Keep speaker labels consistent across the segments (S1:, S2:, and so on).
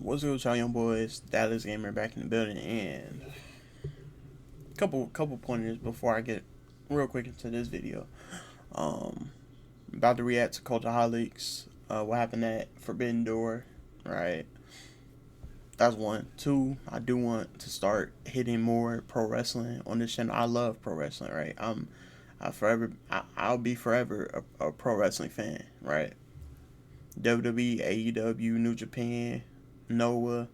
S1: What's good with y'all young boys? Dallas Gamer back in the building, and couple pointers before I get real quick into this video. About to react to Cultaholics. What happened at Forbidden Door, right? That's one. Two, I do want to start hitting more pro wrestling on this channel. I love pro wrestling, right? I'll be forever a pro wrestling fan, right? WWE, AEW, New Japan, Noah,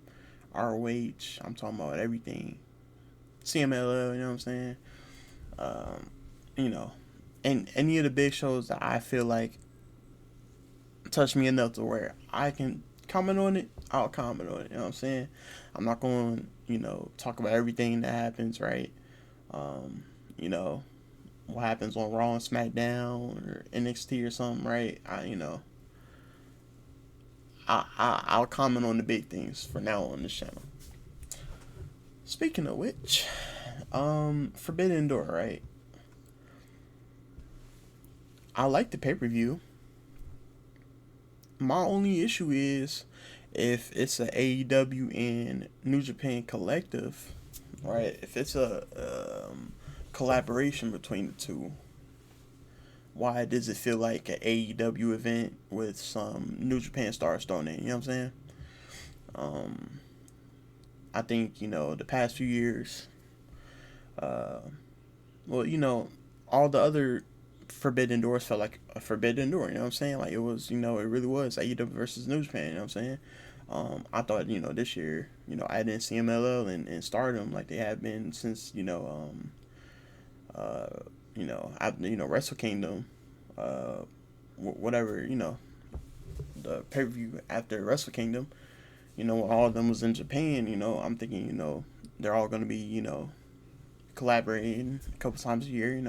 S1: ROH, I'm talking about everything. CMLL, you know what I'm saying? You know, and any of the big shows that I feel like touch me enough to where I can comment on it, I'll comment on it, you know what I'm saying? I'm not going to, talk about everything that happens, right? You know, what happens on Raw and SmackDown or NXT or something, right? I'll comment on the big things for now on this channel. Speaking of which, Forbidden Door, right? I like the pay-per-view. My only issue is if it's a AEW and New Japan collective, right? If it's a collaboration between the two, why does it feel like an AEW event with some New Japan stars thrown in? You know what I'm saying? I think, the past few years, all the other Forbidden Doors felt like a Forbidden Door, you know what I'm saying? Like, it was, it really was AEW versus New Japan, you know what I'm saying? I thought, this year, I didn't see MLL and Stardom like they have been since, Wrestle Kingdom, whatever, the pay-per-view after Wrestle Kingdom, when all of them was in Japan, I'm thinking, they're all going to be, collaborating a couple times a year,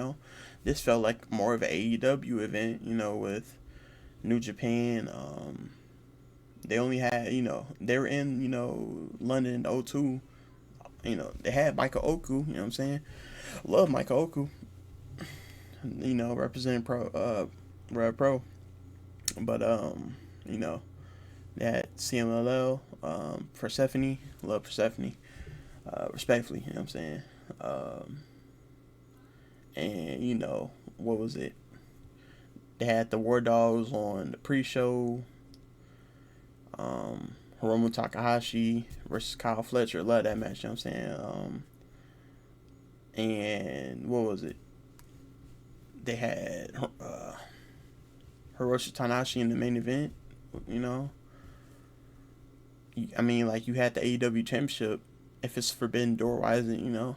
S1: This felt like more of an AEW event, with New Japan. They only had, they were in, London in 2002. They had Michael Oku, you know what I'm saying? Love Michael Oku. Representing Rev Pro. But, they had CMLL, Persephone, love Persephone, respectfully, you know what I'm saying? And, what was it? They had the War Dogs on the pre-show. Hiromu Takahashi versus Kyle Fletcher. Love that match, you know what I'm saying? And what was it? They had Hiroshi Tanahashi in the main event, I mean, like, you had the AEW Championship. If it's Forbidden Door, why isn't,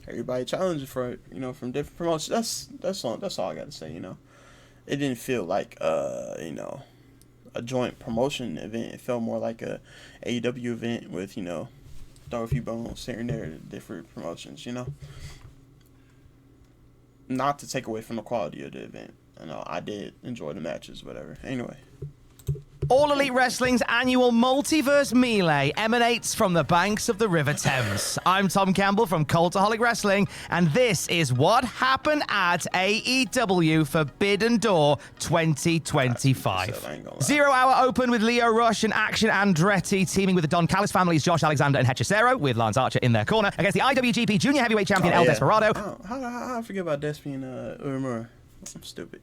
S1: everybody challenging for it, from different promotions? That's all I got to say, It didn't feel like, a joint promotion event. It felt more like a AEW event with, throw a few bones here and there to different promotions, Not to take away from the quality of the event. I did enjoy the matches, whatever. Anyway.
S2: All Elite Wrestling's annual Multiverse Melee emanates from the banks of the River Thames. I'm Tom Campbell from Cultaholic Wrestling, and this is what happened at AEW Forbidden Door 2025. 0 Hour opened with Lio Rush and Action Andretti teaming with the Don Callis families, Josh Alexander and Hechicero, with Lance Archer in their corner, against the IWGP Junior Heavyweight Champion El Desperado.
S1: How I forget about Despy and Uemura? I'm stupid.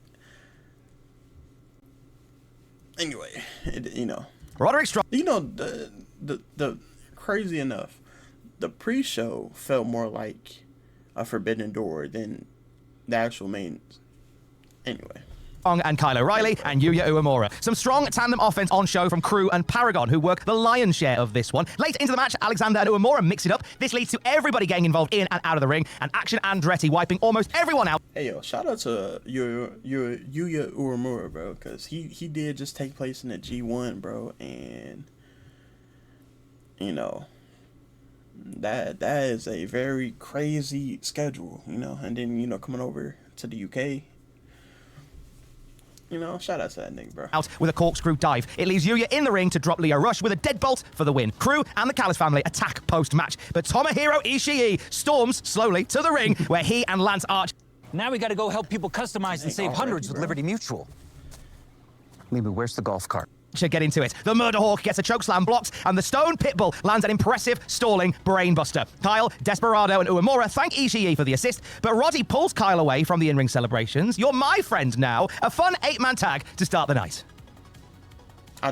S1: Anyway,
S2: Roderick Strong.
S1: The crazy enough, the pre-show felt more like a Forbidden Door than the actual main. Anyway.
S2: And Kyle O'Reilly and Yuya Uemura. Some strong tandem offense on show from Crew and Paragon, who work the lion's share of this one. Late into the match, Alexander and Uemura mix it up. This leads to everybody getting involved in and out of the ring, and Action Andretti wiping almost everyone out.
S1: Hey, yo, shout out to Yuya Uemura, bro, because he did just take place in the G1, bro, and, that is a very crazy schedule, and then, coming over to the UK. Shout out to that nigga, bro.
S2: Out with a corkscrew dive. It leaves Yuya in the ring to drop Lio Rush with a deadbolt for the win. Crew and the Callis family attack post-match, but Tomohiro Ishii storms slowly to the ring where he and Lance Archer...
S3: Now we gotta go help people customize and save hundreds with Liberty Mutual. Maybe where's the golf cart?
S2: to get into it. The Murder Hawk gets a chokeslam blocked, and the Stone Pitbull lands an impressive stalling brainbuster. Kyle, Desperado, and Uemura thank Ishii for the assist, but Roddy pulls Kyle away from the in-ring celebrations. You're my friend now. A fun 8-man tag to start the night.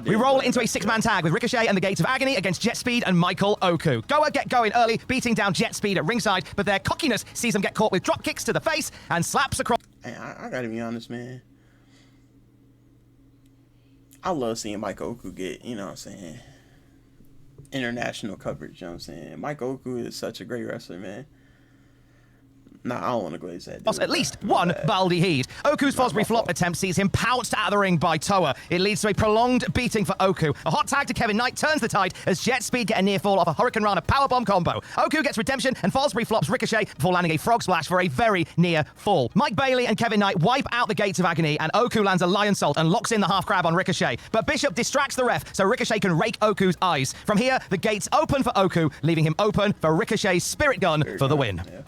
S2: We roll into a 6-man tag with Ricochet and the Gates of Agony against Jet Speed and Michael Oku. Goa get going early, beating down Jet Speed at ringside, but their cockiness sees them get caught with drop kicks to the face and slaps across.
S1: Hey, I gotta be honest, man. I love seeing Michael Oku get, you know what I'm saying, international coverage, you know what I'm saying. Michael Oku is such a great wrestler, man. Nah, I don't want to glaze that dude,
S2: At least one Baldy Heed. Oku's Fosbury flop attempt sees him pounced out of the ring by Toa. It leads to a prolonged beating for Oku. A hot tag to Kevin Knight turns the tide as Jet Speed get a near fall off a Hurricane Rana powerbomb combo. Oku gets redemption and Fosbury flops Ricochet before landing a frog splash for a very near fall. Mike Bailey and Kevin Knight wipe out the Gates of Agony and Oku lands a lion salt and locks in the half crab on Ricochet. But Bishop distracts the ref so Ricochet can rake Oku's eyes. From here, the gates open for Oku, leaving him open for Ricochet's Spirit Gun for the win.
S1: Yeah.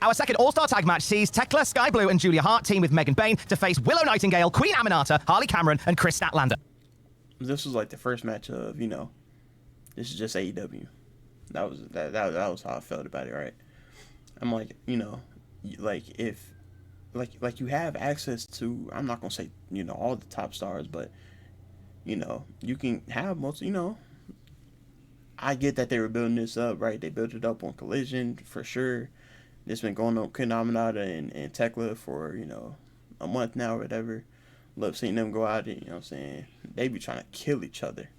S2: Our second All-Star Tag match sees Tekla, Sky Blue, and Julia Hart team with Megan Bayne to face Willow Nightingale, Queen Aminata, Harley Cameron, and Chris Statlander.
S1: This was like the first match of, you know, this is just AEW. That was how I felt about it, right? I'm like, you know, like if, like you have access to, I'm not gonna say, you know, all the top stars, but, you know, you can have most, you know. I get that they were building this up, right? They built it up on Collision for sure. It's been going on Queen Aminata and Tekla for, you know, a month now or whatever. Love seeing them go out, you know what I'm saying? They be trying to kill each other.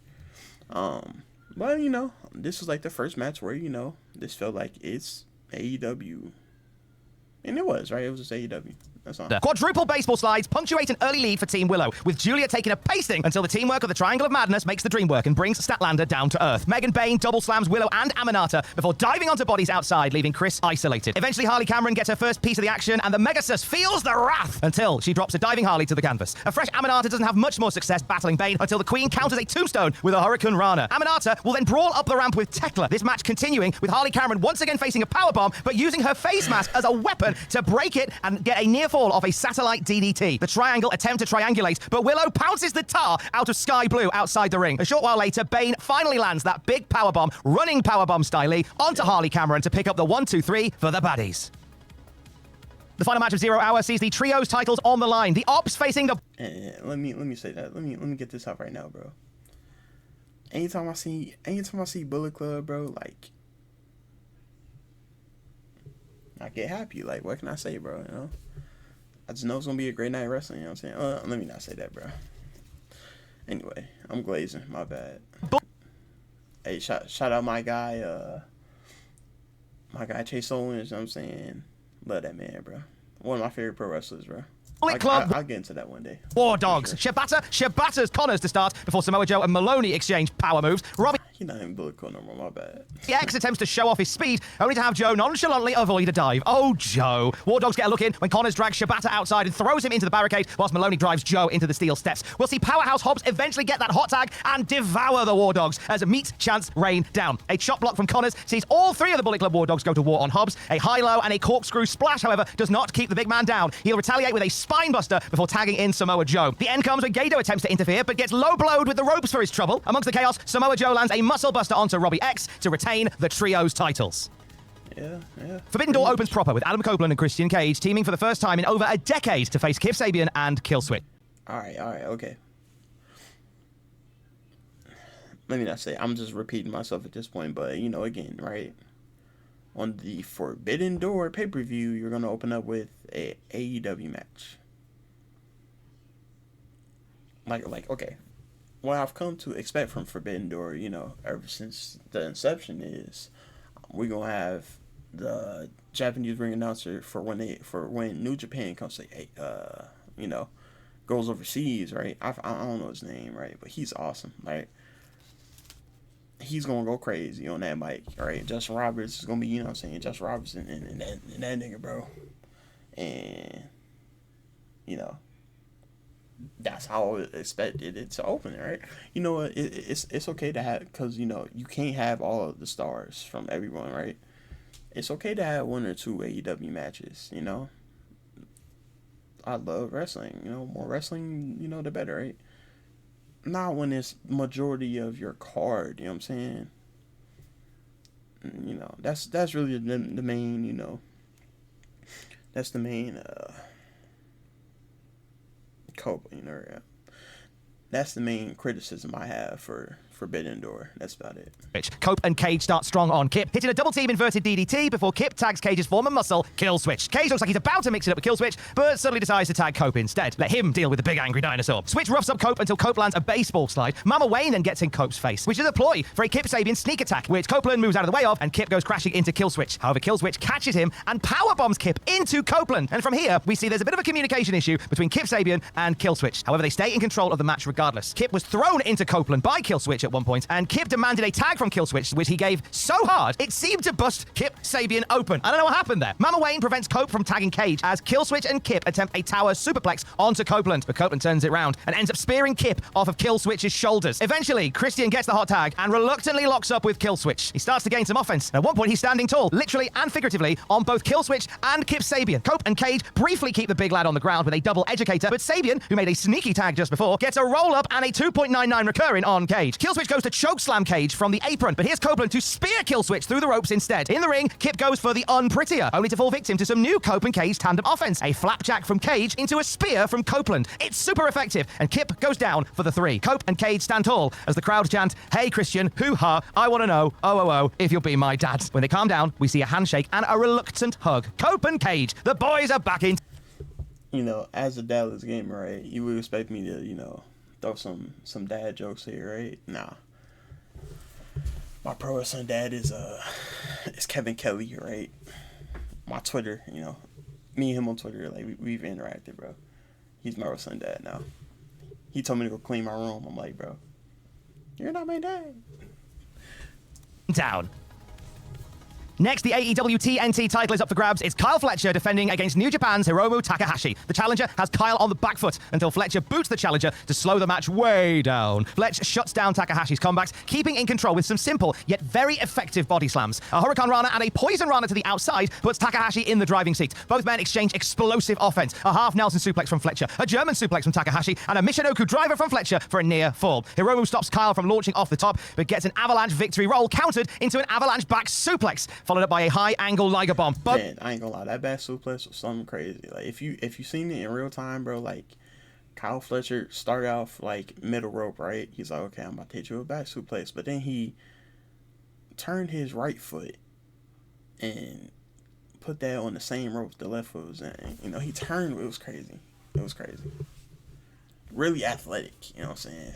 S1: But, you know, this was like the first match where, you know, this felt like it's AEW. And it was, right? It was just AEW. That's all.
S2: Quadruple baseball slides punctuate an early lead for Team Willow, with Julia taking a pasting until the teamwork of the Triangle of Madness makes the dream work and brings Statlander down to earth. Megan Bayne double slams Willow and Aminata before diving onto bodies outside, leaving Chris isolated. Eventually, Harley Cameron gets her first piece of the action, and the Megasus feels the wrath until she drops a diving Harley to the canvas. A fresh Aminata doesn't have much more success battling Bayne until the Queen counters a tombstone with a Hurricane Rana. Aminata will then brawl up the ramp with Tekla, this match continuing with Harley Cameron once again facing a powerbomb, but using her face mask as a weapon to break it and get a near fall off a satellite DDT. The Triangle attempt to triangulate, but Willow pounces the tar out of Sky Blue outside the ring. A short while later, Bayne finally lands that big powerbomb, running powerbomb style onto Harley Cameron to pick up the 1-2-3 for the baddies. The final match of 0 Hour sees the trios titles on the line. The Ops facing the...
S1: Let me say that. Let me get this out right now, bro. Anytime I see Bullet Club, bro, like, I get happy. Like, what can I say, bro? You know, I just know it's gonna be a great night of wrestling. You know what I'm saying? Let me not say that, bro. Anyway, I'm glazing. My bad. Hey, shout out my guy Chase Owens. You know what I'm saying? Love that man, bro. One of my favorite pro wrestlers, bro. I'll get into that one day.
S2: War Dogs. Sure. Shibata's Connors to start before Samoa Joe and Maloney exchange power moves. Robbie
S1: You're not even Bullet Club no more, my bad.
S2: X attempts to show off his speed, only to have Joe nonchalantly avoid a dive. Oh, Joe. War Dogs get a look in when Connors drags Shibata outside and throws him into the barricade, whilst Maloney drives Joe into the steel steps. We'll see Powerhouse Hobbs eventually get that hot tag and devour the War Dogs as meat chants rain down. A chop block from Connors sees all three of the Bullet Club War Dogs go to war on Hobbs. A high-low and a corkscrew splash, however, does not keep the big man down. He'll retaliate with a spine buster before tagging in Samoa Joe. The end comes when Gato attempts to interfere, but gets low-blowed with the ropes for his trouble. Amongst the chaos, Samoa Joe lands a muscle buster onto Robbie X to retain the trios titles.
S1: Yeah.
S2: Forbidden Door opens proper with Adam Copeland and Christian Cage teaming for the first time in over a decade to face Kip Sabian and Killswitch.
S1: All right, okay. Let me not say, I'm just repeating myself at this point, but, you know, again, right? On the Forbidden Door pay-per-view, you're going to open up with a AEW match. Like, okay. What I've come to expect from Forbidden Door, you know, ever since the inception is we're going to have the Japanese ring announcer for when New Japan comes to, hey, you know, goes overseas, right? I don't know his name, right? But he's awesome, right? He's going to go crazy on that mic, right? Justin Roberts is going to be, you know what I'm saying, Justin Roberts and that nigga, bro. And, you know, that's how I expected it to open, right? You know what? It's okay to have, because, you know, you can't have all of the stars from everyone, right? It's okay to have 1 or 2 AEW matches, you know? I love wrestling, you know? More wrestling, you know, the better, right? not when it's majority of your card. You know what I'm saying? And, you know, that's really the main. You know, that's the main. You know, that's the main criticism I have for Forbidden Door. That's about it.
S2: Cope and Cage start strong on Kip, hitting a double team inverted DDT before Kip tags Cage's former muscle, Kill Switch. Cage looks like he's about to mix it up with Kill Switch, but suddenly decides to tag Cope instead. Let him deal with the big angry dinosaur. Switch roughs up Cope until Cope lands a baseball slide. Mama Wayne then gets in Cope's face, which is a ploy for a Kip Sabian sneak attack, which Copeland moves out of the way of, and Kip goes crashing into Kill Switch. However, Kill Switch catches him and power bombs Kip into Copeland. And from here, we see there's a bit of a communication issue between Kip Sabian and Kill Switch. However, they stay in control of the match regardless. Kip was thrown into Copeland by Kill Switch at one point, and Kip demanded a tag from Kill Switch, which he gave so hard, it seemed to bust Kip Sabian open. I don't know what happened there. Mama Wayne prevents Cope from tagging Cage as Kill Switch and Kip attempt a tower superplex onto Copeland, but Copeland turns it round and ends up spearing Kip off of Kill Switch's shoulders. Eventually, Christian gets the hot tag and reluctantly locks up with Kill Switch. He starts to gain some offense, and at one point he's standing tall, literally and figuratively, on both Kill Switch and Kip Sabian. Cope and Cage briefly keep the big lad on the ground with a double educator, but Sabian, who made a sneaky tag just before, gets a roll-up and a 2.99 recurring on Cage. Kill Switch goes to chokeslam Cage from the apron, but here's Copeland to spear Kill Switch through the ropes instead. In the ring, Kip goes for the unprettier, only to fall victim to some new Cope and Cage tandem offense. A flapjack from Cage into a spear from Copeland. It's super effective, and Kip goes down for the 3. Cope and Cage stand tall as the crowd chant, "Hey Christian, hoo-ha, I want to know, oh, if you'll be my dad." When they calm down, we see a handshake and a reluctant hug. Cope and Cage, the boys are back in.
S1: You know, as a Dallas gamer, right, you would expect me to, you know, throw some dad jokes here, right? Nah. My pro wrestling dad is Kevin Kelly, right? My Twitter, you know, me and him on Twitter, like we've interacted, bro. He's my wrestling dad now. He told me to go clean my room. I'm like, bro, you're not my dad.
S2: Down. Next, the AEW TNT title is up for grabs. It's Kyle Fletcher defending against New Japan's Hiromu Takahashi. The challenger has Kyle on the back foot until Fletcher boots the challenger to slow the match way down. Fletch shuts down Takahashi's comebacks, keeping in control with some simple yet very effective body slams. A Hurricane Rana and a Poison Rana to the outside puts Takahashi in the driving seat. Both men exchange explosive offense. A half Nelson suplex from Fletcher, a German suplex from Takahashi, and a Michinoku driver from Fletcher for a near fall. Hiromu stops Kyle from launching off the top, but gets an avalanche victory roll countered into an avalanche back suplex, followed up by a high-angle Liger bomb.
S1: Man, I ain't gonna lie, that back suplex was something crazy. Like, if you seen it in real time, bro, like, Kyle Fletcher started off, like, middle rope, right? He's like, okay, I'm about to hit you with a back suplex. But then he turned his right foot and put that on the same rope the left foot was in. You know, he turned, it was crazy. It was crazy. Really athletic, you know what I'm saying?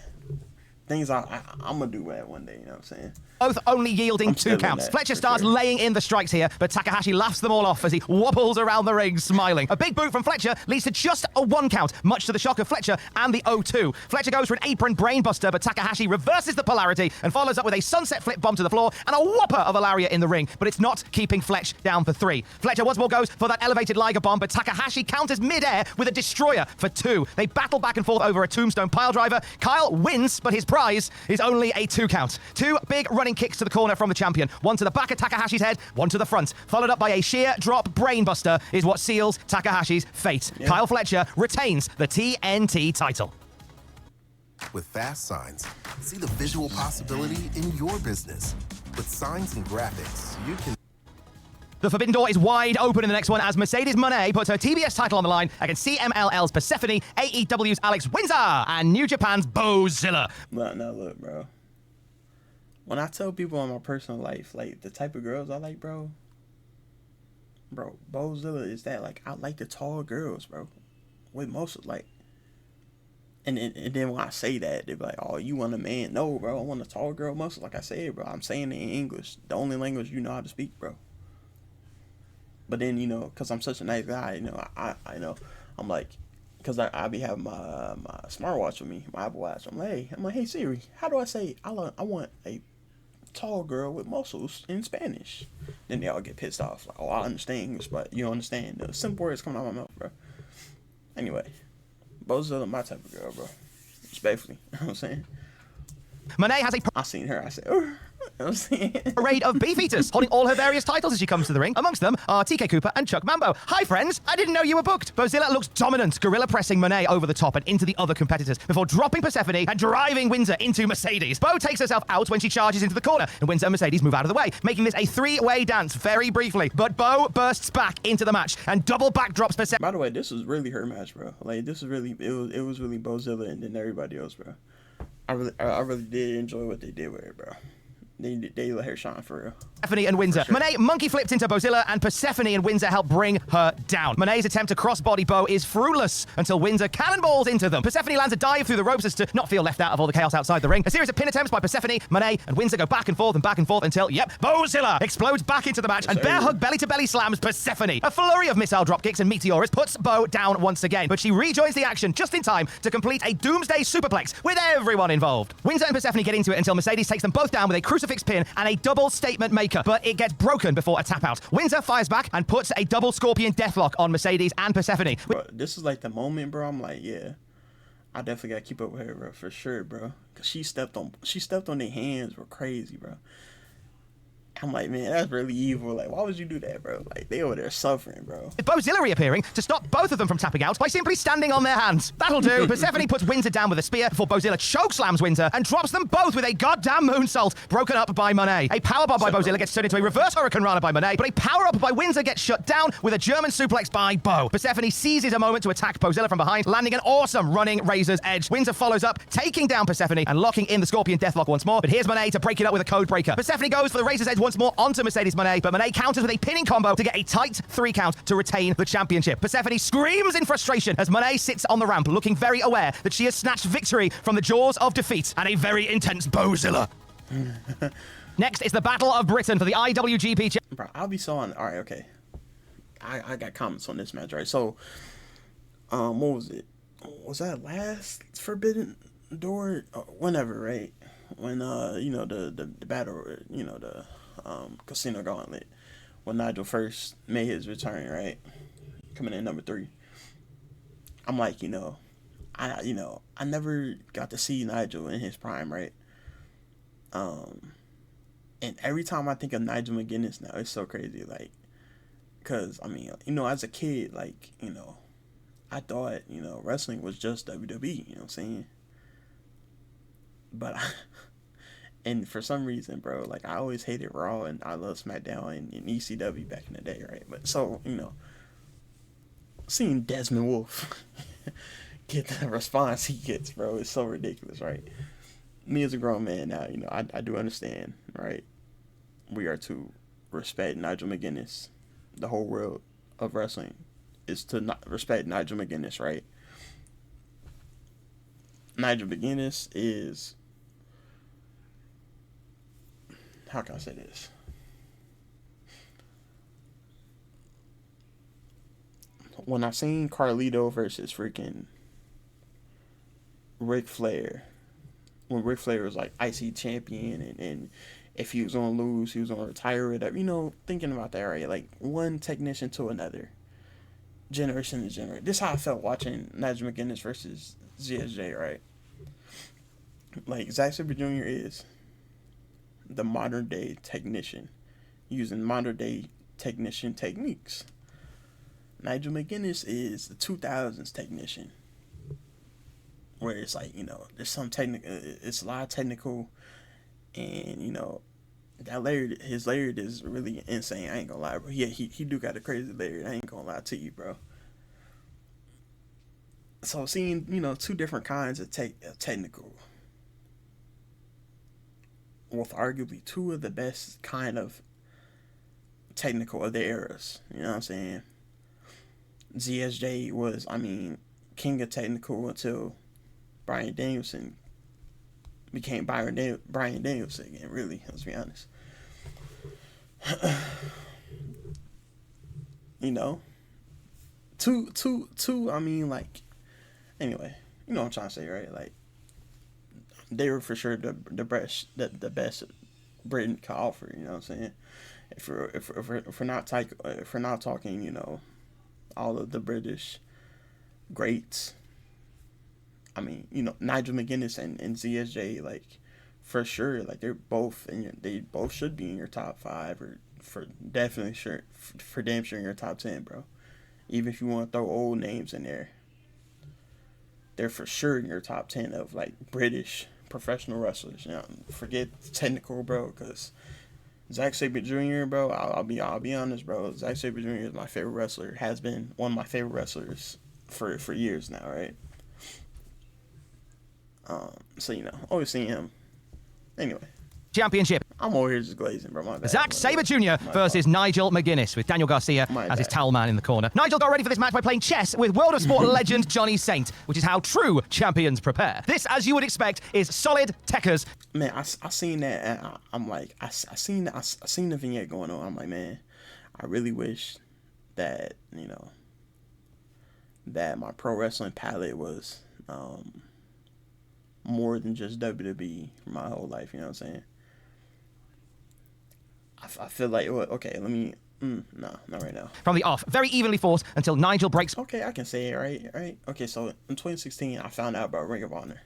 S1: Things I'm gonna do that one day, you know what I'm saying?
S2: Both only yielding 2 counts. Fletcher starts laying in the strikes here, but Takahashi laughs them all off as he wobbles around the ring, smiling. A big boot from Fletcher leads to just a 1 count, much to the shock of Fletcher and the 0-2. Fletcher goes for an apron brainbuster, but Takahashi reverses the polarity and follows up with a sunset flip bomb to the floor and a whopper of a lariat in the ring, but it's not keeping Fletch down for 3. Fletcher once more goes for that elevated Liger bomb, but Takahashi counters mid-air with a destroyer for 2. They battle back and forth over a tombstone piledriver. Kyle wins, but his prize is only a 2 count. 2 big running kicks to the corner from the champion. One to the back of Takahashi's head, one to the front. Followed up by a sheer drop brainbuster is what seals Takahashi's fate. Yeah. Kyle Fletcher retains the TNT title.
S3: With Fast Signs, see the visual possibility in your business. With signs and graphics, you can...
S2: The Forbidden Door is wide open in the next one as Mercedes Moné puts her TBS title on the line against CMLL's Persephone, AEW's Alex Windsor, and New Japan's Bozilla.
S1: No, look, bro. When I tell people in my personal life, like, the type of girls I like, bro, Bozilla is that, like, I like the tall girls, bro. With most, like, and then when I say that, they be like, oh, you want a man? No, bro, I want a tall girl muscle. Like I said, bro, I'm saying it in English. The only language you know how to speak, bro. But then, you know, because I'm such a nice guy, you know, I know, I'm like, because I be having my smartwatch with me, my Apple Watch. I'm like, hey Siri, how do I say I want a tall girl with muscles in Spanish? Then they all get pissed off, like, oh, I understand English, but you don't understand the simple words coming out of my mouth, bro. Anyway, Bozilla, my type of girl, bro. Respectfully, you know what I'm saying?
S2: Moné has
S1: I seen her, I said, oh, know what I'm saying?
S2: Parade of beef eaters, holding all her various titles as she comes to the ring. Amongst them are TK Cooper and Chuck Mambo. Hi, friends. I didn't know you were booked. Bozilla looks dominant, gorilla pressing Monet over the top and into the other competitors before dropping Persephone and driving Windsor into Mercedes. Bo takes herself out when she charges into the corner, and Windsor and Mercedes move out of the way, making this a three-way dance very briefly. But Bo bursts back into the match and double backdrops Persephone.
S1: By the way, this was really her match, bro. Like, this was really, it was really Bozilla and then everybody else, bro. I really did enjoy what they did with her, bro. They let her shine for real.
S2: Persephone and Windsor. Sure. Monet monkey flipped into Bozilla, and Persephone and Windsor help bring her down. Monet's attempt to crossbody Bo is fruitless until Windsor cannonballs into them. Persephone lands a dive through the ropes as to not feel left out of all the chaos outside the ring. A series of pin attempts by Persephone, Monet, and Windsor go back and forth until, yep, Bozilla explodes back into the match and bear hug belly-to-belly slams Persephone. A flurry of missile dropkicks and meteors puts Bo down once again, but she rejoins the action just in time to complete a doomsday superplex with everyone involved. Windsor and Persephone get into it until Mercedes takes them both down with a crucifix pin and a double statement maker, but it gets broken before a tap out. Windsor fires back and puts a double scorpion deathlock on Mercedes and Persephone.
S1: Bro, this is like the moment, bro. I'm like, yeah, I definitely gotta keep up with her, bro, for sure, bro. Cause she stepped on their hands, were crazy, bro. I'm like, man, that's really evil. Like, why would you do that, bro? Like, they over there suffering, bro.
S2: With Bozilla reappearing to stop both of them from tapping out by simply standing on their hands. That'll do. Persephone puts Windsor down with a spear before Bozilla chokeslams Windsor and drops them both with a goddamn moonsault, broken up by Monet. A powerbomb by Bozilla gets turned into a reverse Hurricane Rana by Monet, but a power-up by Windsor gets shut down with a German suplex by Bo. Persephone seizes a moment to attack Bozilla from behind, landing an awesome running Razor's Edge. Windsor follows up, taking down Persephone and locking in the Scorpion Deathlock once more, but here's Monet to break it up with a code breaker. Persephone goes for the Razor's Edge once more onto Mercedes Monet, but Monet counters with a pinning combo to get a tight 3 count to retain the championship. Persephone screams in frustration as Monet sits on the ramp, looking very aware that she has snatched victory from the jaws of defeat and a very intense Bozilla. Next is the Battle of Britain for the IWGP.
S1: Bro, I'll be so on. All right, okay. I got comments on this match, right? So, what was it? Was that last Forbidden Door? Whenever, right? When the battle, the Casino Gauntlet, when Nigel first made his return, right, coming in number 3. I'm like, I never got to see Nigel in his prime, right? And every time I think of Nigel McGuinness now, it's so crazy, like, cause I mean, as a kid, like, I thought, wrestling was just WWE, you know what I'm saying? But and for some reason, bro, like, I always hated Raw and I love SmackDown and ECW back in the day, right? But so, seeing Desmond Wolfe get the response he gets, bro, is so ridiculous, right? Me as a grown man now, I do understand, right? We are to respect Nigel McGuinness. The whole world of wrestling is to not respect Nigel McGuinness, right? Nigel McGuinness is, how can I say this? When I seen Carlito versus freaking Ric Flair, when Ric Flair was like IC champion and if he was going to lose, he was going to retire or whatever, thinking about that, right? Like, one technician to another, generation to generation. This is how I felt watching Nigel McGuinness versus ZSJ, right? Like, Zack Sabre Jr. is the modern day technician using modern day technician techniques. Nigel McGuinness is the 2000s technician, where it's like, there's some technical, it's a lot of technical, and that lariat, his lariat is really insane. I ain't gonna lie, bro. Yeah, he do got a crazy lariat. I ain't gonna lie to you, bro. So seeing, two different kinds of technical, with arguably two of the best kind of technical of their eras. You know what I'm saying? ZSJ was, king of technical until Bryan Danielson became Bryan Danielson again, really, let's be honest. Anyway, what I'm trying to say, right? Like, they were for sure the best Britain can offer, you know what I'm saying? If we're not talking, all of the British greats, Nigel McGuinness and ZSJ, like, for sure. Like they both should be in your top 5 or for definitely sure for damn sure in your top 10, bro. Even if you want to throw old names in there, they're for sure in your top 10 of like British professional wrestlers. You know, forget technical, bro, because Zack Sabre Jr., bro, I'll be honest, bro. Zack Sabre Jr. is my favorite wrestler. Has been one of my favorite wrestlers for years now, right? So you know, always seeing him. Anyway,
S2: Championship.
S1: I'm over here just glazing, bro. My bad.
S2: Zack Sabre Jr. versus Nigel McGuinness with Daniel Garcia as his towel man in the corner. Nigel got ready for this match by playing chess with World of Sport legend Johnny Saint, which is how true champions prepare. This, as you would expect, is solid techers.
S1: Man, I seen that, and I'm like, I seen the vignette going on. I'm like, man, I really wish that, you know, that my pro wrestling palette was more than just WWE for my whole life. You know what I'm saying? I feel like, okay, let me, no, not right now.
S2: From the off, very evenly fought until Nigel breaks.
S1: Okay, I can say it, right? Okay, so in 2016, I found out about Ring of Honor.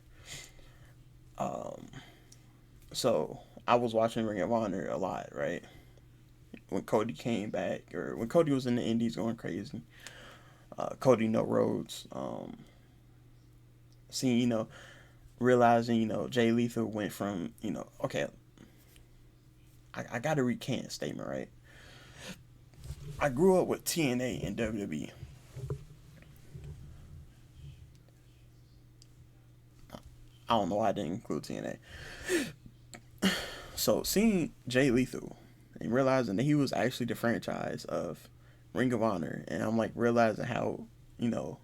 S1: So I was watching Ring of Honor a lot, right? When Cody came back, or when Cody was in the Indies going crazy. Cody No Rhodes. Seeing, you know, realizing, you know, Jay Lethal went from, you know, okay, I got to recant a statement, right? I grew up with TNA and WWE. I don't know why I didn't include TNA. So seeing Jay Lethal and realizing that he was actually the franchise of Ring of Honor, and I'm like realizing how, you know,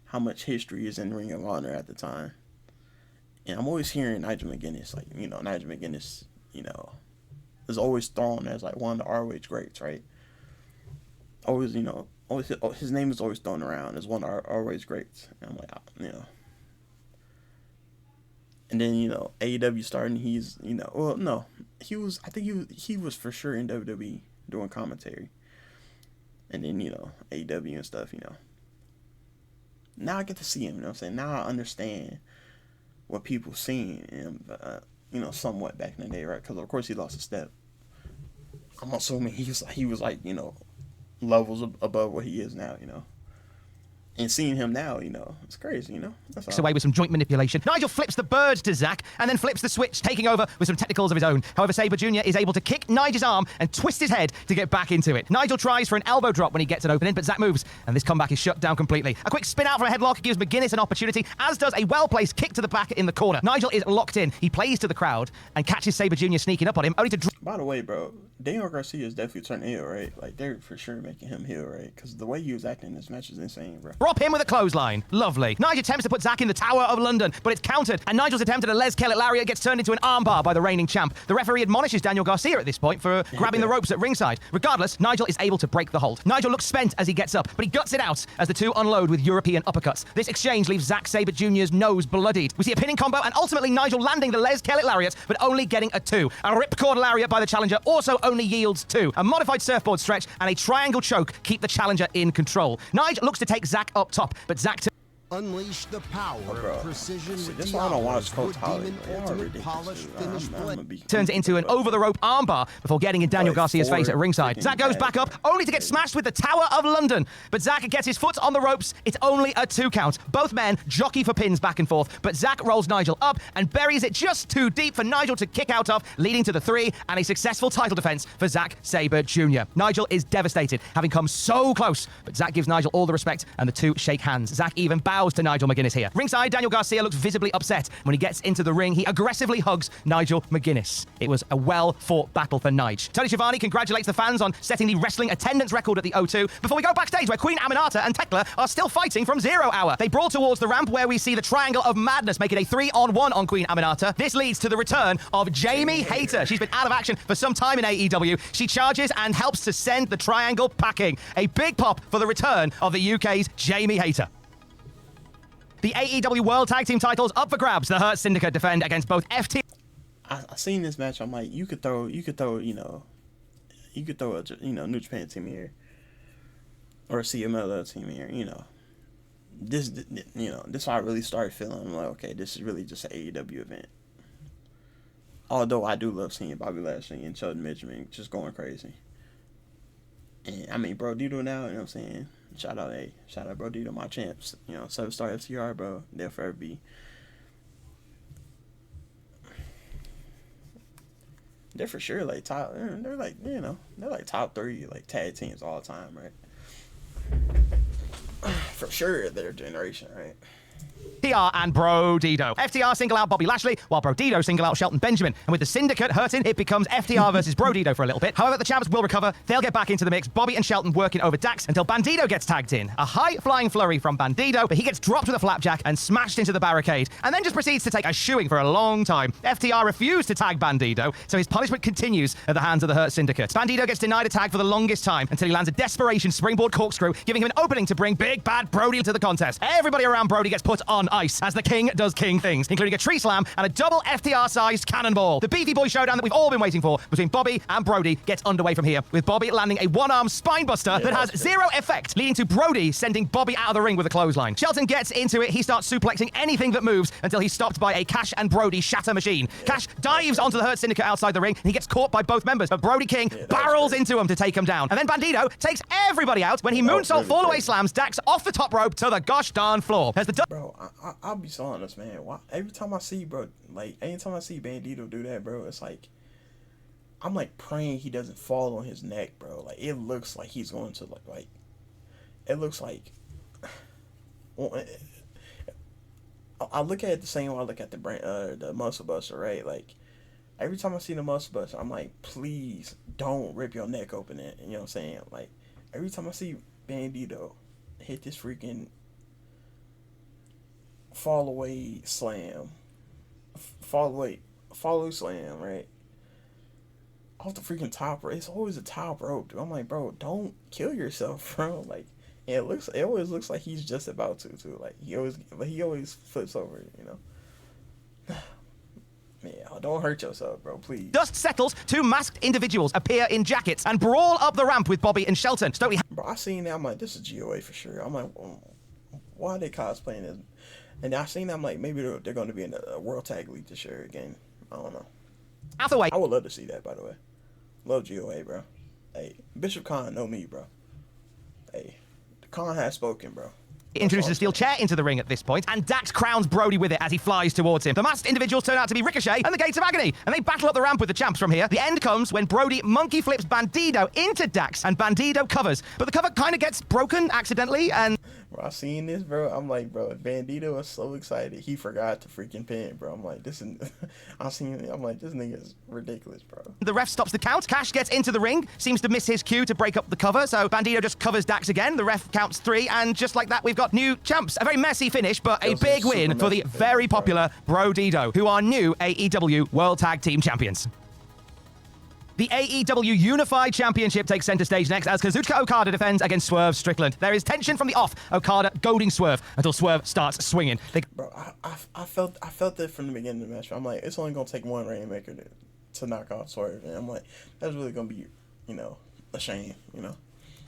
S1: how much history is in Ring of Honor at the time. And I'm always hearing Nigel McGuinness, like, you know, Nigel McGuinness, you know, is always thrown as like one of the ROH greats, right? Always, you know, always his name is always thrown around as one of our ROH greats. And I'm like, you know. And then, you know, AEW starting, he's, you know, well, no, I think he was for sure in WWE doing commentary. And then, you know, AEW and stuff, you know. Now I get to see him, you know what I'm saying? Now I understand what people seen him, you know, somewhat back in the day, right? Because, of course, he lost a step. I'm assuming he was like, you know, levels above what he is now, you know. And seeing him now, you know, it's crazy, you know. That's all.
S2: Away with some joint manipulation. Nigel flips the bird to Zack and then flips the switch, taking over with some technicals of his own. However, Sabre Jr. is able to kick Nigel's arm and twist his head to get back into it. Nigel tries for an elbow drop when he gets an opening, but Zack moves, and this comeback is shut down completely. A quick spin out from a headlock gives McGuinness an opportunity, as does a well-placed kick to the back in the corner. Nigel is locked in. He plays to the crowd and catches Sabre Jr. sneaking up on him, only to...
S1: By the way, bro, Daniel Garcia is definitely turning heel, right? Like, they're for sure making him heel, right? Because the way he was acting in this match is insane, bro.
S2: Drop him with a clothesline. Lovely. Nigel attempts to put Zack in the Tower of London, but it's countered, and Nigel's attempt at a Les Kellet lariat gets turned into an armbar by the reigning champ. The referee admonishes Daniel Garcia at this point for grabbing the ropes at ringside. Regardless, Nigel is able to break the hold. Nigel looks spent as he gets up, but he guts it out as the two unload with European uppercuts. This exchange leaves Zack Sabre Jr.'s nose bloodied. We see a pinning combo, and ultimately Nigel landing the Les Kellet lariat, but only getting a 2. A ripcord lariat by the challenger also only yields 2. A modified surfboard stretch and a triangle choke keep the challenger in control. Nigel looks to take Zack up top, but Zack...
S4: Unleash the power of precision with
S1: this
S4: the
S1: why I don't watch
S4: hours
S1: Coach
S4: wood
S1: Holly.
S4: demon
S1: Y'all
S4: ultimate
S1: ridiculous,
S4: polished
S1: dude.
S4: finished
S1: I'm
S4: blade.
S1: be
S2: turns it into an over-the-rope armbar before getting in Daniel
S1: Like
S2: Garcia's face at ringside.
S1: freaking
S2: Zack goes back up, only to get smashed with the Tower of London. But Zack gets his foot on the ropes. It's only a 2 count. Both men jockey for pins back and forth, but Zack rolls Nigel up and buries it just too deep for Nigel to kick out of, leading to the 3 and a successful title defense for Zack Sabre Jr. Nigel is devastated, having come so close, but Zack gives Nigel all the respect, and the two shake hands. Zack even bows to Nigel McGuinness here. Ringside, Daniel Garcia looks visibly upset. When he gets into the ring, he aggressively hugs Nigel McGuinness. It was a well-fought battle for Nige. Tony Schiavone congratulates the fans on setting the wrestling attendance record at the O2 before we go backstage where Queen Aminata and Tekla are still fighting from 0 hour. They brawl towards the ramp where we see the Triangle of Madness make it a 3-on-1 on Queen Aminata. This leads to the return of Jamie Hayter. She's been out of action for some time in AEW. She charges and helps to send the Triangle packing. A big pop for the return of the UK's Jamie Hayter. The AEW World Tag Team titles up for grabs. The Hurt Syndicate defend against both FT.
S1: I seen this match. I'm like, you could throw, you know, a New Japan team here, or a CMLL team here. You know, this is why I really started feeling. I'm like, okay, this is really just an AEW event. Although I do love seeing Bobby Lashley and Shelton Benjamin just going crazy. And I mean, Bro Dito now, you know what I'm saying? Shout out Bro Dito, my champs. You know, 7-star FTR, bro. They'll forever be. They're for sure like top. They're like, you know, they're like top 3 like tag teams all the time, right? For sure, their generation, right?
S2: FTR and Bro Dito. FTR single out Bobby Lashley, while Bro Dito single out Shelton Benjamin. And with the Syndicate hurting, it becomes FTR versus Bro Dito for a little bit. However, the champs will recover. They'll get back into the mix. Bobby and Shelton working over Dax until Bandito gets tagged in. A high-flying flurry from Bandito, but he gets dropped with a flapjack and smashed into the barricade, and then just proceeds to take a shoeing for a long time. FTR refused to tag Bandito, so his punishment continues at the hands of the Hurt Syndicate. Bandito gets denied a tag for the longest time until he lands a desperation springboard corkscrew, giving him an opening to bring Big Bad Brody into the contest. Everybody around Brody gets put on ice as the King does King things, including a tree slam and a double FTR-sized cannonball. The Beefy Boy showdown that we've all been waiting for between Bobby and Brody gets underway from here, with Bobby landing a one-arm spinebuster that has zero effect, leading to Brody sending Bobby out of the ring with a clothesline. Shelton gets into it. He starts suplexing anything that moves until he's stopped by a Cash and Brody shatter machine. Cash dives onto the Hurt Syndicate outside the ring, and he gets caught by both members, but Brody King barrels into him to take him down. And then Bandito takes everybody out when he moonsault fall-away slams Dax off the top rope to the gosh darn floor. As the
S1: bro, I'll be so honest, man. Why, every time I see Bandito do that, bro, it's like I'm like praying he doesn't fall on his neck, bro. Like it looks like he's going to like it looks like I look at it the same way I look at the Muscle Buster, right? Like every time I see the Muscle Buster, I'm like, please don't rip your neck open. You know what I'm saying? Like every time I see Bandito hit this freaking follow slam, right? Off the freaking top rope. It's always a top rope, dude. I'm like, bro, don't kill yourself, bro. Like, it always looks like he's just about to, too. Like, he always flips over, you know. Man, don't hurt yourself, bro, please.
S2: Dust settles. 2 masked individuals appear in jackets and brawl up the ramp with Bobby and Shelton. Stokely.
S1: Bro, I seen that. I'm like, this is GOA for sure. I'm like, why are they cosplaying this? And I seen that. I'm like, maybe they're going to be in a World Tag League this year again. I don't know.
S2: Hathaway.
S1: I would love to see that, by the way. Love GOA, bro. Hey, Bishop Khan know me, bro. Hey, the Khan has spoken, bro.
S2: Introduces a steel chair into the ring at this point, and Dax crowns Brody with it as he flies towards him. The masked individuals turn out to be Ricochet and the Gates of Agony, and they battle up the ramp with the champs from here. The end comes when Brody monkey flips Bandito into Dax, and Bandito covers. But the cover kind of gets broken accidentally, and...
S1: Bro, I seen this, bro. I'm like, bro, Bandito was so excited. He forgot to freaking pin, bro. I'm like, this nigga's ridiculous, bro.
S2: The ref stops the count. Cash gets into the ring, seems to miss his cue to break up the cover, so Bandito just covers Dax again. The ref counts 3, and just like that, we've got new champs. A very messy finish, but a big win for the very popular Bro Dito, who are new AEW World Tag Team Champions. The AEW Unified Championship takes center stage next as Kazuchika Okada defends against Swerve Strickland. There is tension from the off. Okada goading Swerve until Swerve starts swinging.
S1: Bro, I felt that from the beginning of the match. I'm like, it's only gonna take one Rainmaker to knock off Swerve, and I'm like, that's really gonna be, you know, a shame, you know.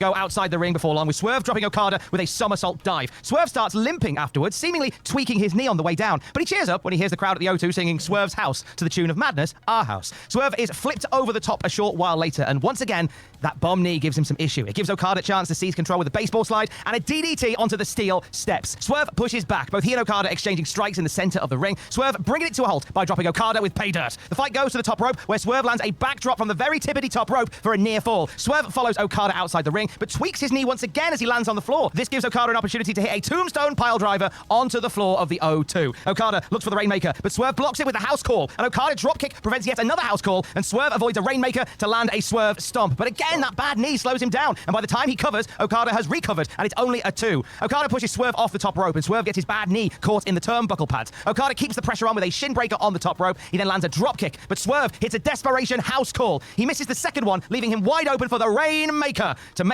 S2: Go outside the ring before long, with Swerve dropping Okada with a somersault dive. Swerve starts limping afterwards, seemingly tweaking his knee on the way down, but he cheers up when he hears the crowd at the O2 singing Swerve's House to the tune of Madness, Our House. Swerve is flipped over the top a short while later, and once again, that bomb knee gives him some issue. It gives Okada a chance to seize control with a baseball slide and a DDT onto the steel steps. Swerve pushes back, both he and Okada exchanging strikes in the center of the ring. Swerve bringing it to a halt by dropping Okada with pay dirt. The fight goes to the top rope, where Swerve lands a backdrop from the very tippity top rope for a near fall. Swerve follows Okada outside the ring, but tweaks his knee once again as he lands on the floor. This gives Okada an opportunity to hit a tombstone pile driver onto the floor of the O2. Okada looks for the Rainmaker, but Swerve blocks it with a house call. An Okada dropkick prevents yet another house call, and Swerve avoids a Rainmaker to land a Swerve stomp. But again, that bad knee slows him down, and by the time he covers, Okada has recovered, and it's only a 2. Okada pushes Swerve off the top rope, and Swerve gets his bad knee caught in the turnbuckle pads. Okada keeps the pressure on with a shin breaker on the top rope. He then lands a dropkick, but Swerve hits a desperation house call. He misses the second one, leaving him wide open for the Rainmaker to make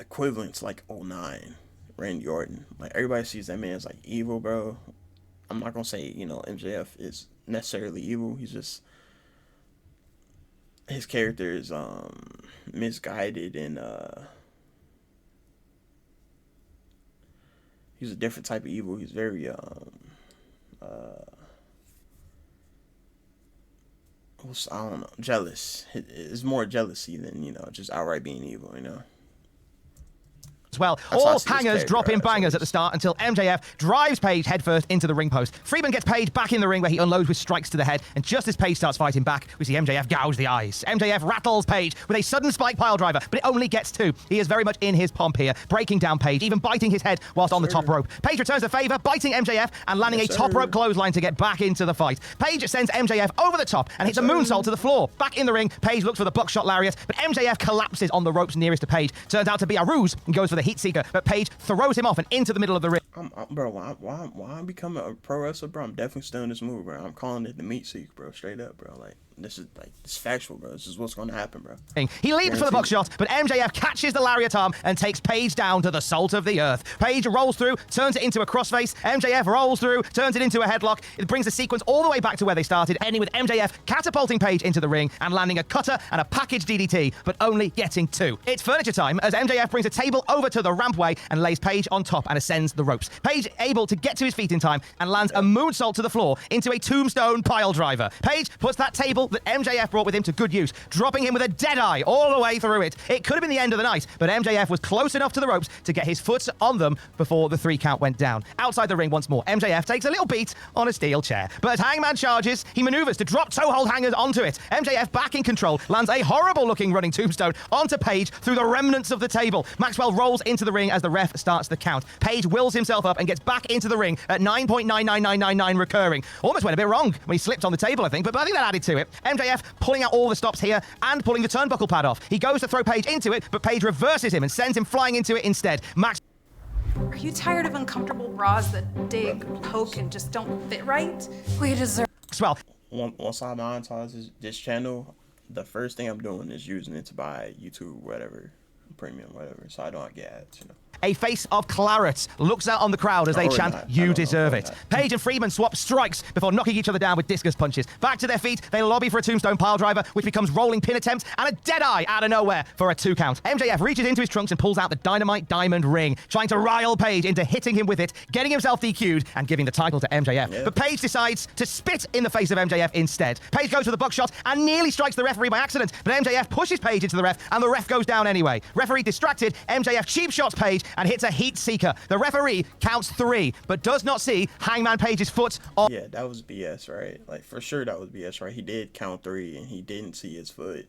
S1: equivalent to like '09 Randy Orton. Like everybody sees that man as like evil, bro. I'm not gonna say MJF is necessarily evil. He's just, his character is misguided, and he's a different type of evil. He's very I don't know, jealous. It's more jealousy than just outright being evil.
S2: As well. All hangers drop in bangers at the start until MJF drives Page headfirst into the ring post. Friedman gets Page back in the ring where he unloads with strikes to the head, and just as Page starts fighting back, we see MJF gouge the eyes. MJF rattles Page with a sudden spike pile driver, but it only gets 2. He is very much in his pomp here, breaking down Page, even biting his head whilst on the top rope. Page returns the favor, biting MJF and landing a top rope clothesline to get back into the fight. Page sends MJF over the top and hits a moonsault to the floor. Back in the ring, Page looks for the buckshot lariat, but MJF collapses on the ropes nearest to Page. Turns out to be a ruse and goes for the heat seeker, but Page throws him off and into the middle of the ring.
S1: Bro, why I'm becoming a pro wrestler, bro? I'm definitely stealing this move, bro. I'm calling it the meat seek, bro. Straight up, bro. Like, this is factual, bro. This is what's going to happen, bro.
S2: He leaps for the buckshot, but MJF catches the lariat arm and takes Page down to the salt of the earth. Page rolls through, turns it into a crossface. MJF rolls through, turns it into a headlock. It brings the sequence all the way back to where they started, ending with MJF catapulting Page into the ring and landing a cutter and a package DDT, but only getting 2. It's furniture time as MJF brings a table over to the rampway and lays Page on top and ascends the ropes. Page able to get to his feet in time and lands a moonsault to the floor into a tombstone pile driver. Page puts that table that MJF brought with him to good use, dropping him with a dead eye all the way through it. It could have been the end of the night, but MJF was close enough to the ropes to get his foot on them before the 3 count went down. Outside the ring once more, MJF takes a little beat on a steel chair. But as Hangman charges, he maneuvers to drop toe hold hangers onto it. MJF, back in control, lands a horrible looking running tombstone onto Page through the remnants of the table. Maxwell rolls into the ring as the ref starts the count. Page wills himself up and gets back into the ring at 9.99999 recurring. Almost went a bit wrong when he slipped on the table, I think, but I think that added to it. MJF pulling out all the stops here and pulling the turnbuckle pad off. He goes to throw Page into it, but Page reverses him and sends him flying into it instead.
S5: Are you tired of uncomfortable bras that dig, poke, and just don't fit right? We deserve...
S1: Well, once I monetize this channel, the first thing I'm doing is using it to buy YouTube, whatever, premium, whatever, so I don't get ads,
S2: A face of claret looks out on the crowd as they chant, "You deserve it." Page and Friedman swap strikes before knocking each other down with discus punches. Back to their feet, they lobby for a tombstone pile driver, which becomes rolling pin attempt and a dead eye out of nowhere for a 2 count. MJF reaches into his trunks and pulls out the dynamite diamond ring, trying to rile Page into hitting him with it, getting himself DQ'd and giving the title to MJF. Yeah. But Page decides to spit in the face of MJF instead. Page goes for the buckshot and nearly strikes the referee by accident, but MJF pushes Page into the ref and the ref goes down anyway. Referee distracted, MJF cheap shots Page and hits a heat seeker. The referee counts 3, but does not see Hangman Page's foot on...
S1: Yeah, that was BS, right? Like, for sure that was BS, right? He did count 3, and he didn't see his foot.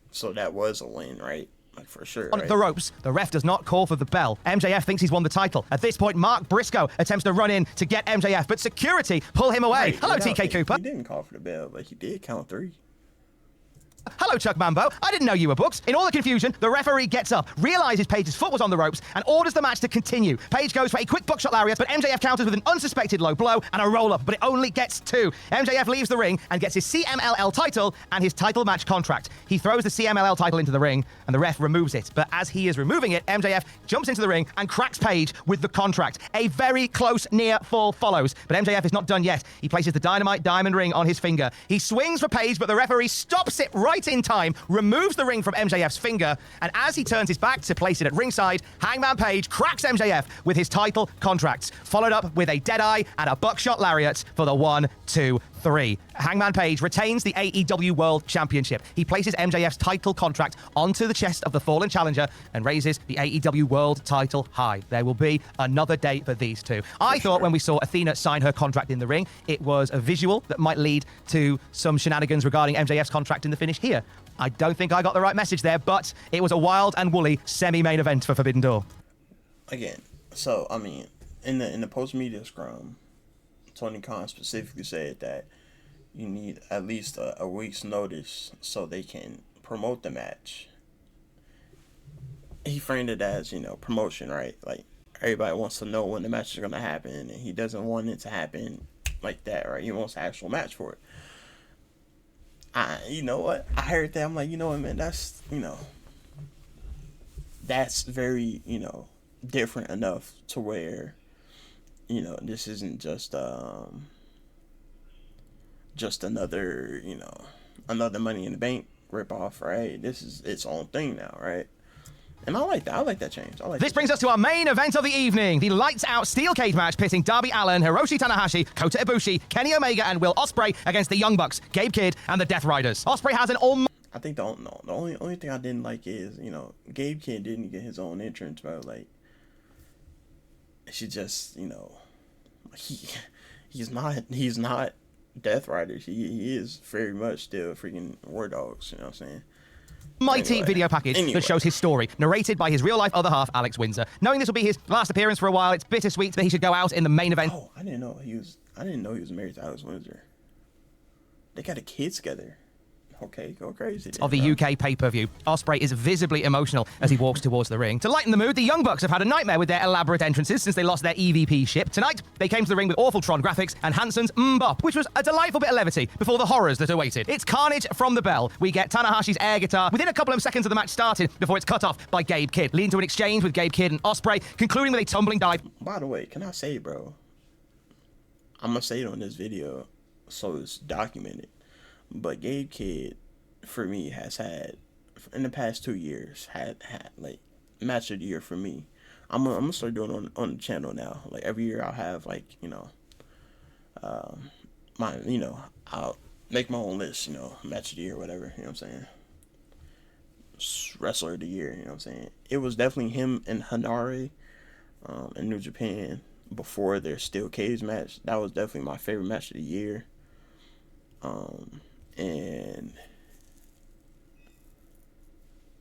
S1: So that was a win, right? Like, for sure,
S2: on the ropes. The ref does not call for the bell. MJF thinks he's won the title. At this point, Mark Briscoe attempts to run in to get MJF, but security pull him away.
S1: Right,
S2: hello, TK Cooper.
S1: He didn't call for the bell, but he did count 3.
S2: Hello, Chuck Mambo. I didn't know you were booked. In all the confusion, the referee gets up, realizes Page's foot was on the ropes, and orders the match to continue. Page goes for a quick buckshot lariat, but MJF counters with an unsuspected low blow and a roll-up, but it only gets 2. MJF leaves the ring and gets his CMLL title and his title match contract. He throws the CMLL title into the ring, and the ref removes it. But as he is removing it, MJF jumps into the ring and cracks Page with the contract. A very close near fall follows, but MJF is not done yet. He places the dynamite diamond ring on his finger. He swings for Page, but the referee stops it right in time, removes the ring from MJF's finger, and as he turns his back to place it at ringside, Hangman Page cracks MJF with his title contracts, followed up with a deadeye and a buckshot lariat for the 1, 2, 3. Hangman Page retains the AEW World Championship. He places MJF's title contract onto the chest of the fallen challenger and raises the AEW World title high. There will be another day for these two. I thought when we saw Athena sign her contract in the ring, it was a visual that might lead to some shenanigans regarding MJF's contract in the finish here. I don't think I got the right message there, but it was a wild and woolly semi-main event for Forbidden Door.
S1: Again, so, I mean, in the post-media scrum, Tony Khan specifically said that you need at least a week's notice so they can promote the match. He framed it as, promotion, right? Like, everybody wants to know when the match is going to happen, and he doesn't want it to happen like that, right? He wants an actual match for it. You know what? I heard that. I'm like, you know what, man? That's, that's very, you know, different enough to where, you know, this isn't just another, you know, another Money in the Bank ripoff, right? This is its own thing now, right? And I like that. I like that change.
S2: This brings us to our main event of the evening, the lights-out steel cage match pitting Darby Allin, Hiroshi Tanahashi, Kota Ibushi, Kenny Omega, and Will Ospreay against the Young Bucks, Gabe Kidd, and the Death Riders. Ospreay has an
S1: I think the only thing I didn't like is, you know, Gabe Kidd didn't get his own entrance, bro. Like, she just, you know, he's not Death Riders. He is very much still freaking War Dogs. You know what I'm saying?
S2: mighty video package that shows his story, narrated by his real-life other half, Alex Windsor. Knowing this will be his last appearance for a while, it's bittersweet that he should go out in the main event.
S1: Oh, I didn't know he was married to Alex Windsor. They got a kid together. Okay, go crazy.
S2: Of the UK pay-per-view. Ospreay is visibly emotional as he walks towards the ring. To lighten the mood, the Young Bucks have had a nightmare with their elaborate entrances since they lost their EVP ship. Tonight, they came to the ring with awful Tron graphics and Hansen's Mbop, which was a delightful bit of levity before the horrors that awaited. It's carnage from the bell. We get Tanahashi's air guitar within a couple of seconds of the match started before it's cut off by Gabe Kidd, leading to an exchange with Gabe Kidd and Ospreay, concluding with a tumbling dive.
S1: By the way, can I say, bro, I'm going to say it on this video so it's documented, but Gabe Kidd, for me, has had, in the past 2 years, had like match of the year for me. I'm gonna start doing it on the channel now. Like every year I'll have, like, you know, I'll make my own list, you know, match of the year, whatever, you know what I'm saying? Wrestler of the year, you know what I'm saying? It was definitely him and Hanare in New Japan before their steel cage match. That was definitely my favorite match of the year. And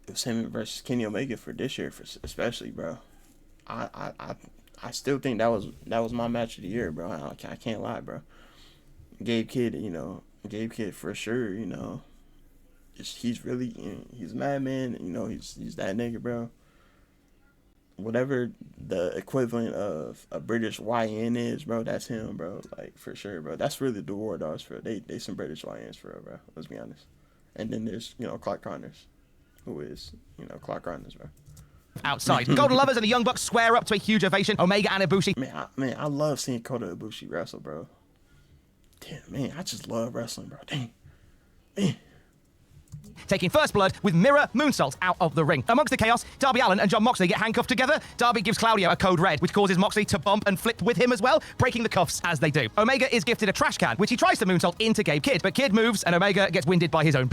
S1: it was him versus Kenny Omega for this year, especially, bro. I still think that was my match of the year, bro. I can't lie, bro. Gabe Kidd, you know, for sure, you know, he's really, you know, he's a madman, you know, he's that nigga, bro. Whatever the equivalent of a British YN is, bro, that's him, bro. Like, for sure, bro. That's really the War Dogs, for real. They some British YNs, for real, bro. Let's be honest. And then there's, you know, Clark Connors, who is, you know, Clark Connors, bro.
S2: Outside. Golden Lovers and the Young Bucks square up to a huge ovation. Omega and Ibushi.
S1: Man, I love seeing Kota Ibushi wrestle, bro. Damn, man, I just love wrestling, bro. Dang. Man.
S2: Taking first blood with mirror moonsaults out of the ring. Amongst the chaos, Darby Allin and Jon Moxley get handcuffed together. Darby gives Claudio a code red, which causes Moxley to bump and flip with him as well, breaking the cuffs as they do. Omega is gifted a trash can, which he tries to moonsault into Gabe Kidd, but Kidd moves and Omega gets winded by his own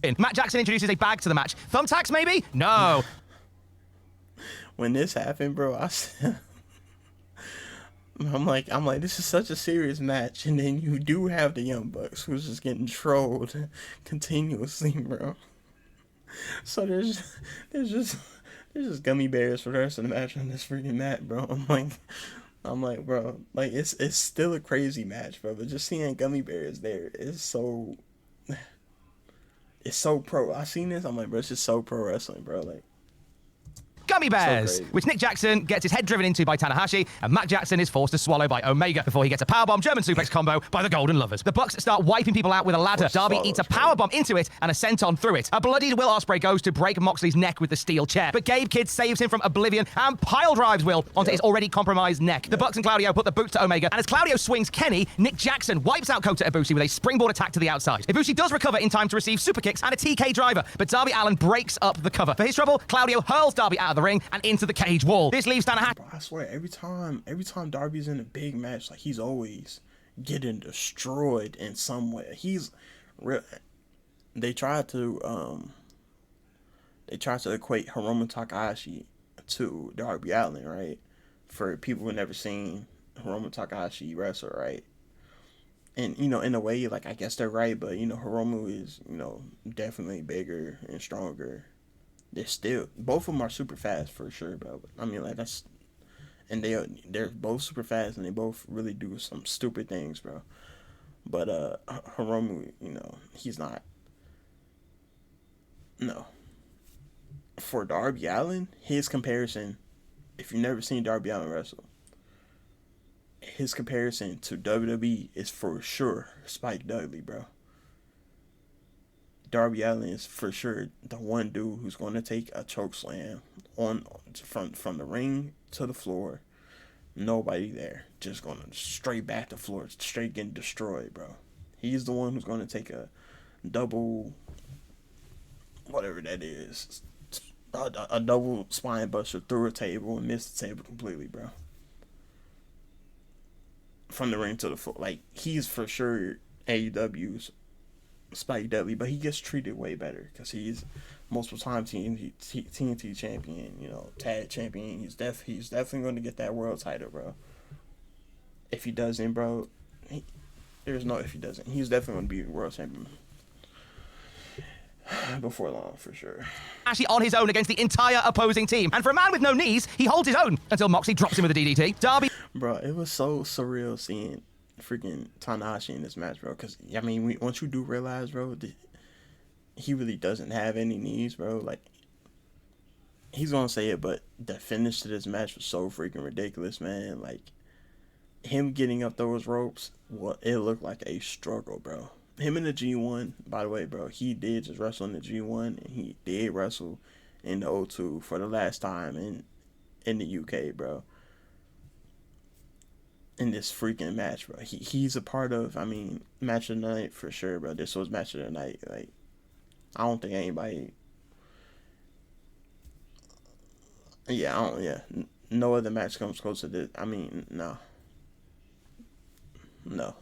S2: bin. Matt Jackson introduces a bag to the match. Thumbtacks, maybe? No.
S1: When this happened, bro, I'm like, this is such a serious match, and then you do have the Young Bucks who's just getting trolled continuously, bro. So there's just gummy bears for the rest of the match on this freaking mat, bro. I'm like, bro, like it's still a crazy match, bro. But just seeing gummy bears there is so, it's so pro. I seen this, I'm like, bro, it's just so pro wrestling, bro. Like.
S2: Gummy bears, which Nick Jackson gets his head driven into by Tanahashi, and Matt Jackson is forced to swallow by Omega before he gets a powerbomb German suplex combo by the Golden Lovers. The Bucks start wiping people out with a ladder. Darby eats a powerbomb into it and a senton through it. A bloodied Will Ospreay goes to break Moxley's neck with the steel chair, but Gabe Kidd saves him from oblivion and pile drives Will onto his already compromised neck. The Bucks and Claudio put the boot to Omega, and as Claudio swings Kenny, Nick Jackson wipes out Kota Ibushi with a springboard attack to the outside. Ibushi does recover in time to receive super kicks and a TK driver, but Darby Allin breaks up the cover. For his trouble, Claudio hurls Darby out of the ring and into the cage wall. This leaves Tanahashi.
S1: I swear, every time Darby's in a big match, like, he's always getting destroyed in some way. They tried to equate Hiromu Takahashi to Darby Allin, right? For people who never seen Hiromu Takahashi wrestle, right? And, you know, in a way, like, I guess they're right, but, you know, Hiromu is, you know, definitely bigger and stronger. They're still, both of them are super fast for sure, bro. I mean, like, that's, and they're both super fast, and they both really do some stupid things, bro. But Hiromu, you know, he's not. No. For Darby Allin, his comparison, if you've never seen Darby Allin wrestle, his comparison to WWE is for sure Spike Dudley, bro. Darby Allin is for sure the one dude who's going to take a choke slam from the ring to the floor. Nobody there. Just going to straight back to the floor. Straight getting destroyed, bro. He's the one who's going to take a double, whatever that is, a double spine buster through a table and miss the table completely, bro. From the ring to the floor. Like, he's for sure AEW's Spike Dudley, but he gets treated way better because he's multiple time TNT champion, you know, tag champion. He's definitely going to get that world title, bro. If he doesn't, bro, there's no if he doesn't. He's definitely going to be world champion before long, for sure.
S2: Actually on his own against the entire opposing team. And for a man with no knees, he holds his own until Moxley drops him with a DDT. Darby...
S1: Bro, it was so surreal seeing freaking Tanahashi in this match, bro. Because, I mean, once you do realize, bro, he really doesn't have any knees, bro. Like, he's going to say it, but the finish to this match was so freaking ridiculous, man. Like, him getting up those ropes, it looked like a struggle, bro. Him in the G1, by the way, bro, he did just wrestle in the G1, and he did wrestle in the O2 for the last time in the UK, bro. In this freaking match, bro. He's a part of, I mean, match of the night for sure, bro. This was match of the night. Like, I don't think anybody... no other match comes close to this. I mean, no.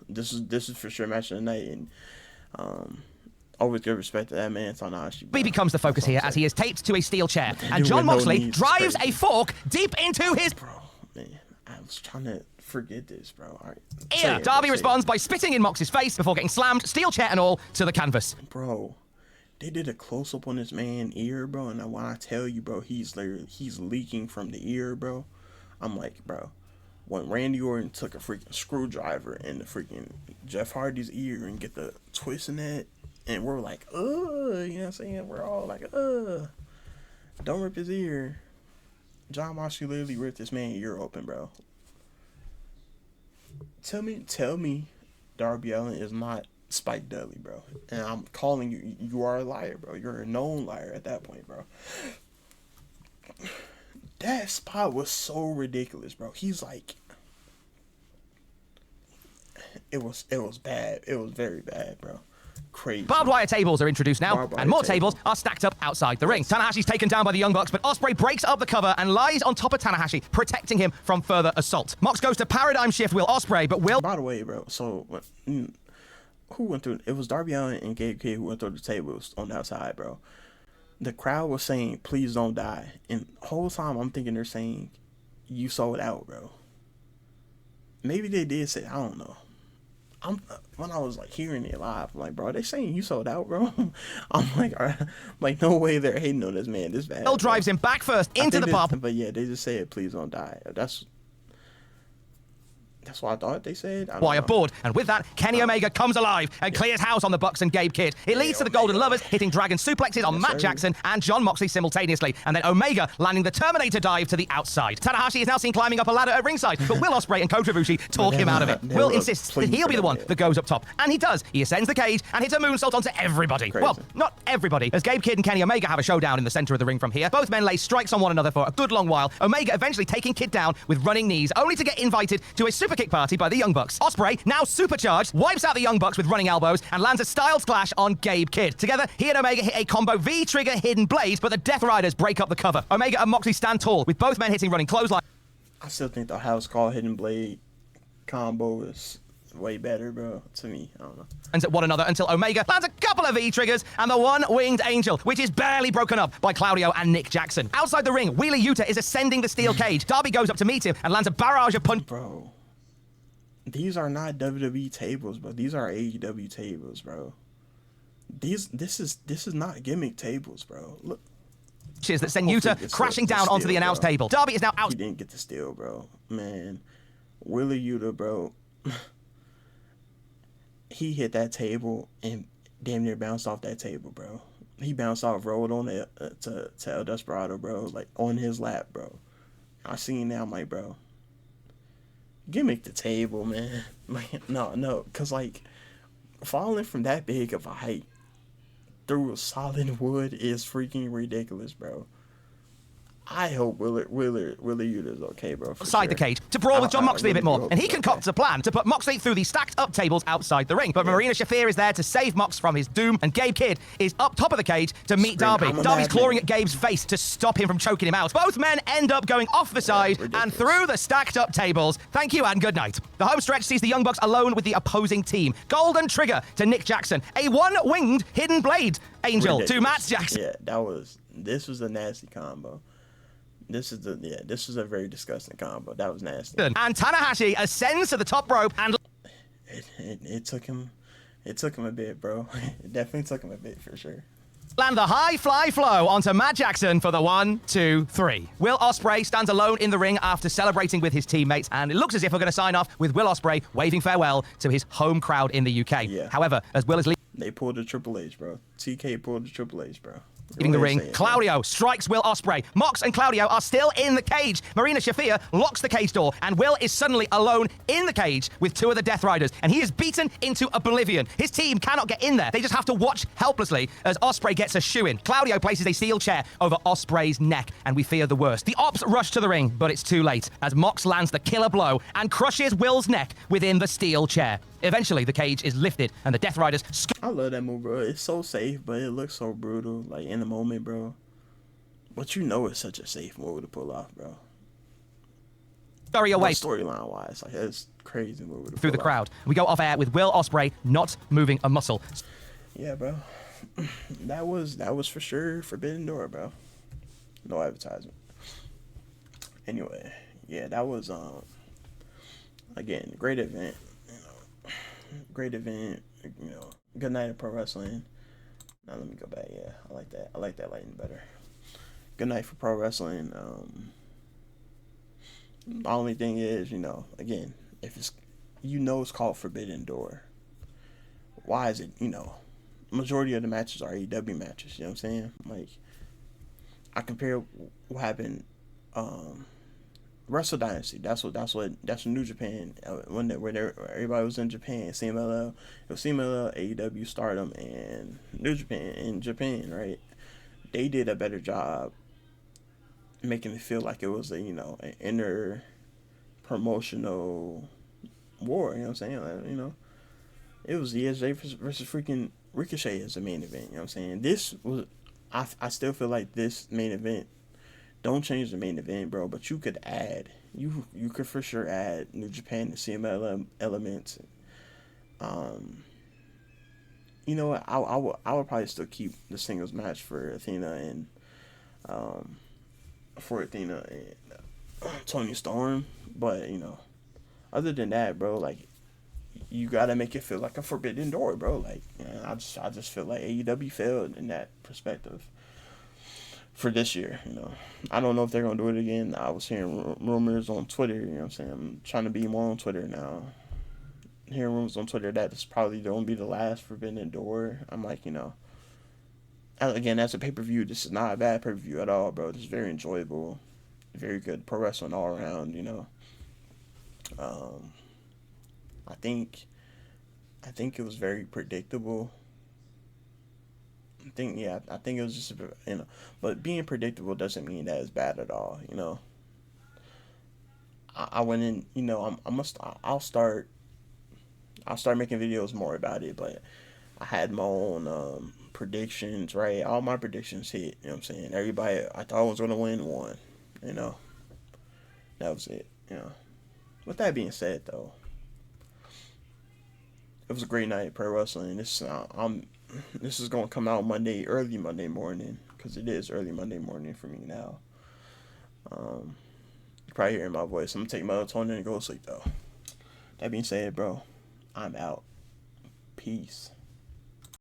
S1: This is for sure match of the night, and always give respect to that man, Tanahashi.
S2: He becomes the focus here as he is taped to a steel chair, and Jon Moxley drives a fork deep into his...
S1: Bro, man, I was trying to forget this, bro. All right.
S2: Ear. Darby responds by spitting in Mox's face before getting slammed, steel chair and all, to the canvas.
S1: Bro, they did a close-up on this man's ear, bro, and when I tell you, bro, he's leaking from the ear, bro. I'm like, bro, when Randy Orton took a freaking screwdriver in the freaking Jeff Hardy's ear and get the twist in that, and we're like, you know what I'm saying? We're all like, don't rip his ear. Jon Moxley literally ripped this man's ear open, bro. Tell me Darby Allin is not Spike Dudley, bro. And I'm calling you, you are a liar, bro. You're a known liar at that point, bro. That spot was so ridiculous, bro. He's like, it was bad. It was very bad, bro. Crazy.
S2: Barbed wire tables are introduced now, and more tables are stacked up outside the ring. Tanahashi's taken down by the Young Bucks, but Ospreay breaks up the cover and lies on top of Tanahashi, protecting him from further assault. Mox goes to paradigm shift Will Ospreay, but Will...
S1: By the way, bro, so who went through... It was Darby Allin and Gabe Kidd who went through the tables on the outside, bro. The crowd was saying, please don't die. And the whole time I'm thinking they're saying, you sold out, bro. Maybe they did say, I don't know. When I was like hearing it live, I'm like, bro, they saying you sold out, bro. I'm like, all right. Like, no way they're hating on this man this bad.
S2: Will drives him back first into the pub.
S1: But yeah, they just said, please don't die. That's what I thought they said.
S2: Wire board, and with that, Kenny Omega comes alive and clears house on the Bucks and Gabe Kidd. It leads to the Golden Lovers hitting Dragon suplexes on Matt Jackson and Jon Moxley simultaneously, and then Omega landing the Terminator dive to the outside. Tanahashi is now seen climbing up a ladder at ringside, but Will Ospreay and Kota Ibushi talk him out of it. Will insists that he'll be the one that goes up top, and he does. He ascends the cage and hits a moonsault onto everybody. Crazy. Well, not everybody, as Gabe Kidd and Kenny Omega have a showdown in the center of the ring from here. Both men lay strikes on one another for a good long while, Omega eventually taking Kidd down with running knees, only to get invited to a super kick party by the Young Bucks. Ospreay, now supercharged, wipes out the Young Bucks with running elbows and lands a styled splash on Gabe Kidd. Together, he and Omega hit a combo V-trigger hidden blade, but the Death Riders break up the cover. Omega and Moxley stand tall, with both men hitting running clothesline.
S1: I still think the house call hidden blade combo is way better, bro, to me. I don't know.
S2: And at one another until Omega lands a couple of V-triggers and the one-winged angel, which is barely broken up by Claudio and Nick Jackson. Outside the ring, Wheeler Yuta is ascending the steel cage. Darby goes up to meet him and lands a barrage of punch.
S1: Bro, these are not WWE tables, bro. These are AEW tables, bro. This is not gimmick tables, bro. Look.
S2: That send Yuta crashing down onto the announce table. Darby is now out.
S1: He didn't get the steal, bro. Man, Wheeler Yuta, bro. He hit that table and damn near bounced off that table, bro. He bounced off, rolled on to El Desperado, bro, like on his lap, bro. I seen that, I'm like, bro, gimmick the table, man. Like, no, cause like falling from that big of a height, through solid wood is freaking ridiculous, bro. I hope Willie Uter's okay, bro.
S2: Outside the cage to brawl with John Moxley a bit more, and he concocts a plan to put Moxley through the stacked up tables outside the ring. But Marina Shafir is there to save Mox from his doom, and Gabe Kidd is up top of the cage to meet Darby. Darby's clawing at Gabe's face to stop him from choking him out. Both men end up going off the side and through the stacked up tables. Thank you and good night. The home stretch sees the Young Bucks alone with the opposing team. Golden Trigger to Nick Jackson. A one-winged hidden blade angel to Matt Jackson.
S1: Yeah, this was a nasty combo. This is a very disgusting combo. That was nasty.
S2: And Tanahashi ascends to the top rope and
S1: it took him a bit, bro. It definitely took him a bit for sure.
S2: Land the high fly flow onto Matt Jackson for the 1, 2, 3. Will Ospreay stands alone in the ring after celebrating with his teammates, and it looks as if we're going to sign off with Will Ospreay waving farewell to his home crowd in the UK.
S1: Yeah.
S2: However, as Will is
S1: they pulled the Triple H, bro. TK pulled the Triple H, bro.
S2: leaving the ring, Claudio strikes Will Ospreay. Mox and Claudio are still in the cage. Marina Shafir locks the cage door, and Will is suddenly alone in the cage with 2 of the Death Riders, and he is beaten into oblivion. His team cannot get in there. They just have to watch helplessly as Ospreay gets a shoe in. Claudio places a steel chair over Ospreay's neck, and we fear the worst. The Ops rush to the ring, but it's too late as Mox lands the killer blow and crushes Will's neck within the steel chair. Eventually, the cage is lifted, and the Death Riders...
S1: I love that move, bro. It's so safe, but it looks so brutal, like, in the moment, bro. But you know it's such a safe move to pull off, bro.
S2: Scurry away.
S1: Storyline-wise, like, it's crazy move to
S2: through the crowd. We go off air with Will Ospreay not moving a muscle.
S1: Yeah, bro. That was for sure Forbidden Door, bro. No advertisement. Anyway, yeah, that was, again, great event. Great event, good night of pro wrestling. Now let me go back. Yeah, I like that lighting better. Good night for pro wrestling. The only thing is, again, if it's it's called Forbidden Door, why is it, majority of the matches are AEW matches, you know what I'm saying? Like, I compare what happened Wrestle Dynasty. That's New Japan. When everybody was in Japan, CMLL. It was CMLL, AEW, Stardom, and New Japan in Japan, right? They did a better job making it feel like it was an inner promotional war. You know what I'm saying? Like, it was ESJ versus freaking Ricochet as the main event. You know what I'm saying? This was. I still feel like this main event. Don't change the main event, bro, but you could add, you could for sure add New Japan and CML elements. You know what? I would probably still keep the singles match for Athena and Toni Storm, but other than that, bro, like, you gotta make it feel like a Forbidden Door, bro. Like, I just feel like AEW failed in that perspective. For this year, I don't know if they're gonna do it again. I was hearing rumors on Twitter. You know what I'm saying? I'm trying to be more on Twitter now. Hearing rumors on Twitter that it's probably gonna be the last Forbidden Door. I'm like, again, as a pay-per-view, this is not a bad pay-per-view at all, bro. This is very enjoyable, very good pro wrestling all around. I think it was very predictable. I think it was just but being predictable doesn't mean that it's bad at all. I went in. I'll start making videos more about it, but I had my own predictions, right? All my predictions hit. You know what I'm saying? Everybody I thought was gonna win won. That was it. With that being said, though, it was a great night of pro wrestling. This is gonna come out early Monday morning, because it is early Monday morning for me now. You probably hearing my voice. I'm gonna take my melatonin and go to sleep though. That being said, bro, I'm out. Peace.